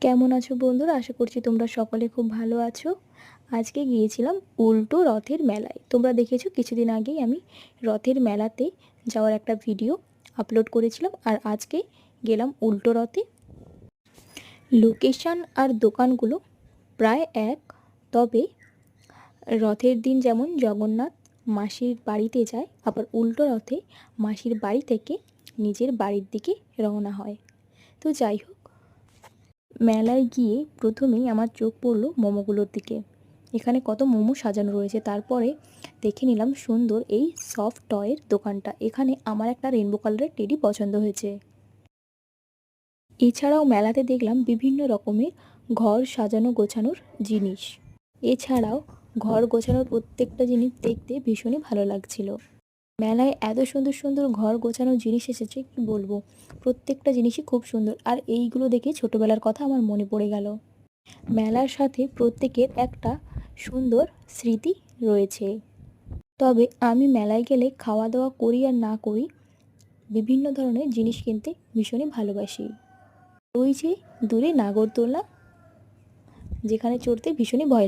কেমন আছো বন্ধুরা? আশা করছি তোমরা সকলে খুব ভালো আছো। আজকে গিয়েছিলাম উল্টো রথের মেলায়। তোমরা দেখেছো কিছুদিন আগেই আমি রথের মেলাতে যাওয়ার একটা ভিডিও আপলোড করেছিলাম, আর আজকে গেলাম উল্টো রথে। লোকেশন আর দোকানগুলো প্রায় এক, তবে রথের দিন যেমন জগন্নাথ মাসির বাড়িতে যায়, আবার উল্টো রথে মাসির বাড়ি থেকে নিজের বাড়ির দিকে রওনা হয়। তো যাই হোক, মেলায় গিয়ে প্রথমেই আমার চোখ পড়লো মোমোগুলোর দিকে। এখানে কত মোমো সাজানো রয়েছে। তারপরে দেখে নিলাম সুন্দর এই সফট টয়ের দোকানটা। এখানে আমার একটা রেনবো কালারের টেডি পছন্দ হয়েছে। এছাড়াও মেলাতে দেখলাম বিভিন্ন রকমের ঘর সাজানো গোছানোর জিনিস। এছাড়াও ঘর গোছানোর প্রত্যেকটা জিনিস দেখতে ভীষণই ভালো লাগছিল। মেলায় এত সুন্দর সুন্দর ঘর গোছানোর জিনিস এসেছে, কি বলবো। প্রত্যেকটা জিনিসই খুব সুন্দর, আর এইগুলো দেখে ছোটোবেলার কথা আমার মনে পড়ে গেল। মেলার সাথে প্রত্যেকের একটা সুন্দর স্মৃতি রয়েছে। তবে আমি মেলায় গেলে খাওয়া দাওয়া করি আর না করি, বিভিন্ন ধরনের জিনিস কিনতে ভীষণই ভালোবাসি। ওই যে দূরে নাগরদোলনা, যেখানে চড়তে ভীষণই ভয়